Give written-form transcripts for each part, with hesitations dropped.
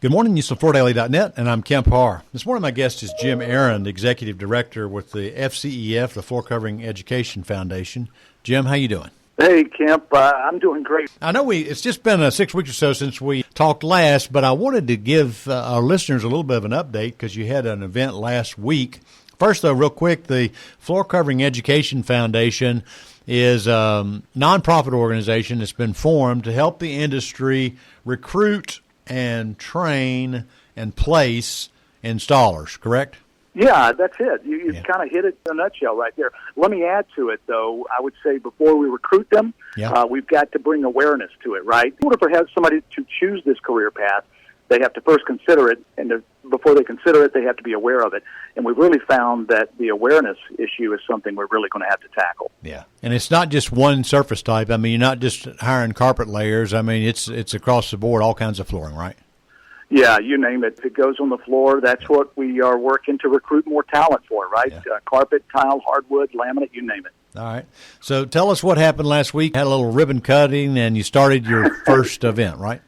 Good morning, USFloridaDaily.net, and I'm Kemp Harr. This morning my guest is Jim Aaron, the Executive Director with the FCEF, the Floor Covering Education Foundation. Jim, how you doing? Hey, Kemp. I'm doing great. I know it's just been 6 weeks or so since we talked last, but I wanted to give our listeners a little bit of an update because you had an event last week. First, though, real quick, the Floor Covering Education Foundation is a nonprofit organization that's been formed to help the industry recruit and train and place installers, correct? Yeah, that's it. You kind of hit it in a nutshell right there. Let me add to it, though. I would say before we recruit them, we've got to bring awareness to it, right? In order for somebody to choose this career path, they have to first consider it, and before they consider it, they have to be aware of it. And we've really found that the awareness issue is something we're really going to have to tackle. Yeah, and it's not just one surface type. I mean, you're not just hiring carpet layers. I mean, it's across the board, all kinds of flooring, right? Yeah, you name it. If it goes on the floor, that's what we are working to recruit more talent for, right? Yeah. Carpet, tile, hardwood, laminate, you name it. All right. So tell us what happened last week. Had a little ribbon cutting, and you started your first event, right?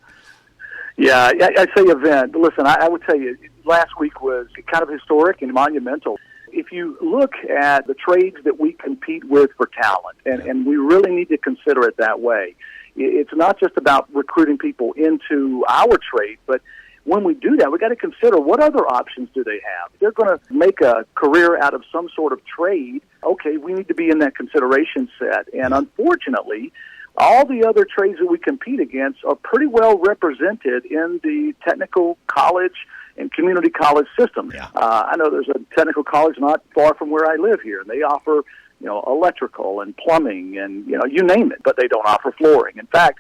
Yeah, I say event. Listen, I would tell you, last week was kind of historic and monumental. If you look at the trades that we compete with for talent, and we really need to consider it that way, it's not just about recruiting people into our trade, but when we do that, we've got to consider what other options do they have. If they're going to make a career out of some sort of trade, okay, we need to be in that consideration set. And unfortunately, all the other trades that we compete against are pretty well represented in the technical college and community college system. Yeah. I know there's a technical college not far from where I live here, and they offer, electrical and plumbing and, you name it, but they don't offer flooring. In fact,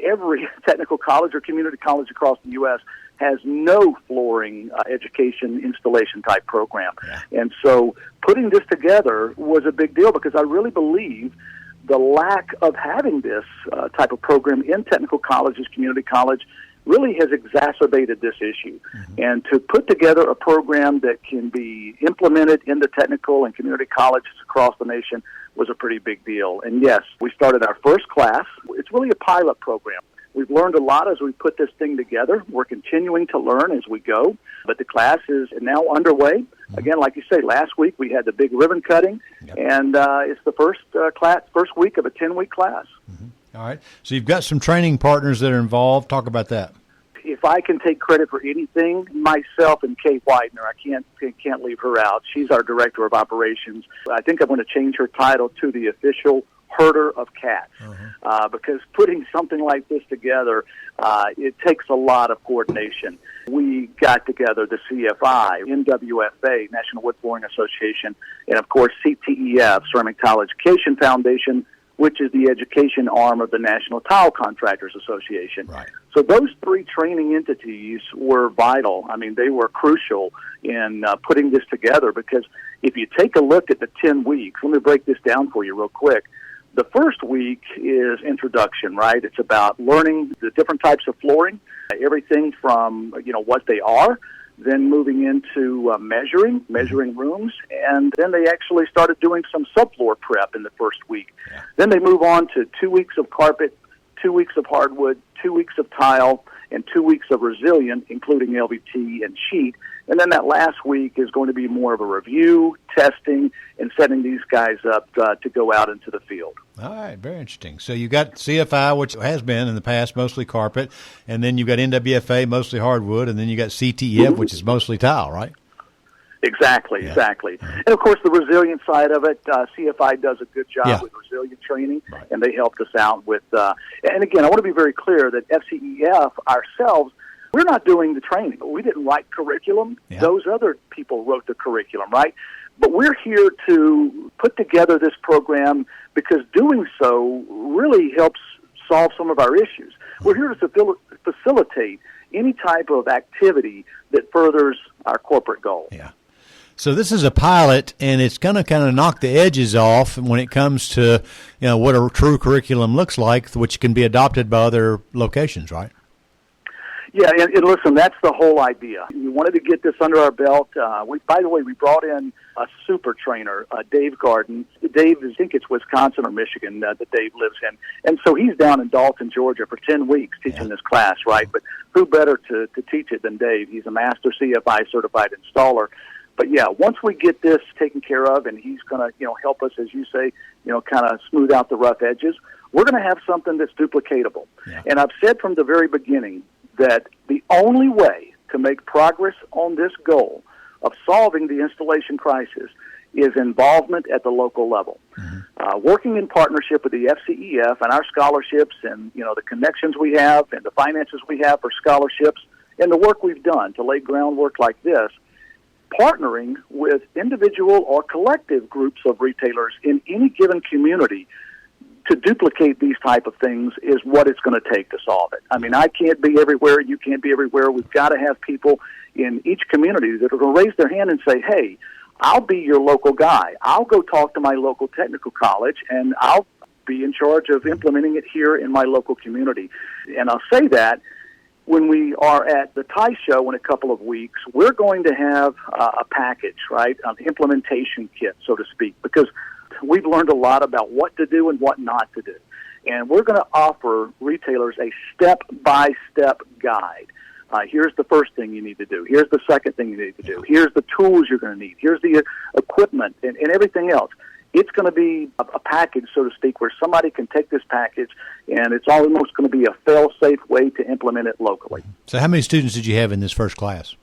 every technical college or community college across the U.S. has no flooring education installation type program. Yeah. And so putting this together was a big deal because I really believe the lack of having this type of program in technical colleges, community college, really has exacerbated this issue. Mm-hmm. And to put together a program that can be implemented in the technical and community colleges across the nation was a pretty big deal. And yes, we started our first class. It's really a pilot program. We've learned a lot as we put this thing together. We're continuing to learn as we go, but the class is now underway. Again, like you say, last week we had the big ribbon cutting, and it's the first week of a 10-week class. Mm-hmm. All right. So you've got some training partners that are involved. Talk about that. If I can take credit for anything, myself and Kate Widener, I can't leave her out. She's our director of operations. I think I'm going to change her title to the official herder of cats, because putting something like this together, it takes a lot of coordination. We got together the CFI, NWFA, National Wood Flooring Association, and of course CTEF, Ceramic Tile Education Foundation, which is the education arm of the National Tile Contractors Association. Right. So those three training entities were vital. I mean, they were crucial in putting this together because if you take a look at the 10 weeks, let me break this down for you real quick. The first week is introduction, right? It's about learning the different types of flooring, everything from, what they are, then moving into measuring rooms, and then they actually started doing some subfloor prep in the first week. Yeah. Then they move on to 2 weeks of carpet, 2 weeks of hardwood, 2 weeks of tile, and 2 weeks of resilient, including LVT and sheet. And then that last week is going to be more of a review, testing, and setting these guys up to go out into the field. All right, very interesting. So you got CFI, which has been in the past mostly carpet, and then you got NWFA, mostly hardwood, and then you got CTEF, which is mostly tile, right? Exactly. And, of course, the resilient side of it, CFI does a good job with resilient training, and they helped us out with and, again, I want to be very clear that FCEF ourselves, we're not doing the training. We didn't write curriculum. Yeah. Those other people wrote the curriculum, right? But we're here to put together this program because doing so really helps solve some of our issues. We're here to facilitate any type of activity that furthers our corporate goal. Yeah. So this is a pilot, and it's going to kind of knock the edges off when it comes to, what a true curriculum looks like, which can be adopted by other locations, right? Yeah, and listen, that's the whole idea. We wanted to get this under our belt. By the way, we brought in a super trainer, Dave Garden. Dave, I think it's Wisconsin or Michigan that Dave lives in. And so he's down in Dalton, Georgia for 10 weeks teaching this class, right? But who better to teach it than Dave? He's a master CFI certified installer. But yeah, once we get this taken care of, and he's going to, help us, as you say, kind of smooth out the rough edges, we're going to have something that's duplicatable. Yeah. And I've said from the very beginning that the only way to make progress on this goal of solving the installation crisis is involvement at the local level. Mm-hmm. Working in partnership with the FCEF and our scholarships and, the connections we have and the finances we have for scholarships and the work we've done to lay groundwork like this, partnering with individual or collective groups of retailers in any given community to duplicate these type of things is what it's going to take to solve it. I mean, I can't be everywhere. You can't be everywhere. We've got to have people in each community that are going to raise their hand and say, hey, I'll be your local guy. I'll go talk to my local technical college, and I'll be in charge of implementing it here in my local community. And I'll say that when we are at the TIE show in a couple of weeks, we're going to have a package, right, an implementation kit, so to speak, because we've learned a lot about what to do and what not to do. And we're going to offer retailers a step-by-step guide. Here's the first thing you need to do. Here's the second thing you need to do. Here's the tools you're going to need. Here's the equipment and everything else. It's going to be a package, so to speak, where somebody can take this package, and it's almost going to be a fail-safe way to implement it locally. So how many students did you have in this first class?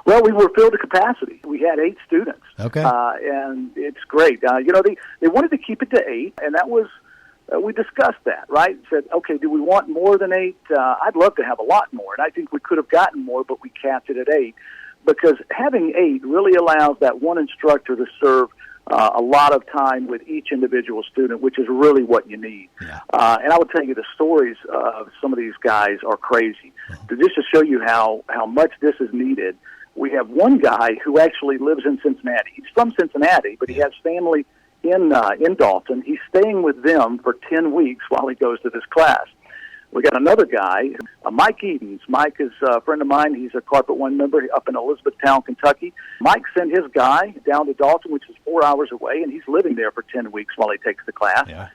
Well, we were filled to capacity. We had 8 students. Okay. And it's great. They wanted to keep it to 8, and that was, we discussed that, right? Said, okay, do we want more than 8? I'd love to have a lot more, and I think we could have gotten more, but we capped it at 8, because having 8 really allows that one instructor to serve a lot of time with each individual student, which is really what you need. Yeah. And I would tell you the stories of some of these guys are crazy. Just to show you how much this is needed, we have one guy who actually lives in Cincinnati. He's from Cincinnati, but he has family in Dalton. He's staying with them for 10 weeks while he goes to this class. We got another guy, Mike Edens. Mike is a friend of mine. He's a Carpet One member up in Elizabethtown, Kentucky. Mike sent his guy down to Dalton, which is 4 hours away, and he's living there for 10 weeks while he takes the class. Yeah.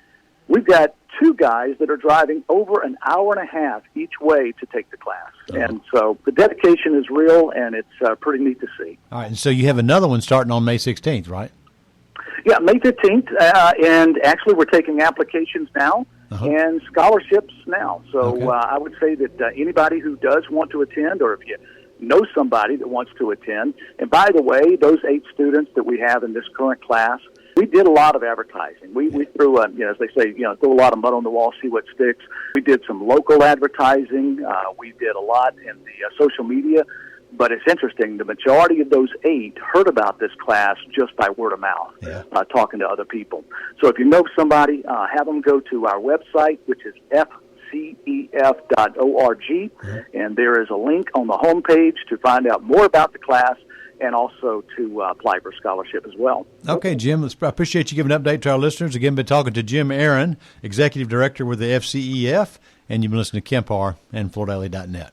We've got 2 guys that are driving over an hour and a half each way to take the class. Oh. And so the dedication is real, and it's pretty neat to see. All right, and so you have another one starting on May 16th, right? Yeah, May 15th, and actually we're taking applications now. Uh-huh. And scholarships now. So okay. I would say that anybody who does want to attend, or if you know somebody that wants to attend, and by the way, those 8 students that we have in this current class, we did a lot of advertising. We threw, as they say, throw a lot of mud on the wall, see what sticks. We did some local advertising. We did a lot in the social media. But it's interesting, the majority of those 8 heard about this class just by word of mouth, talking to other people. So if you know somebody, have them go to our website, which is FCEF.org, and there is a link on the homepage to find out more about the class and also to apply for scholarship as well. Okay, Jim, I appreciate you giving an update to our listeners. Again, been talking to Jim Aaron, Executive Director with the FCEF, and you've been listening to Kemp Harr and FloorDaily.net.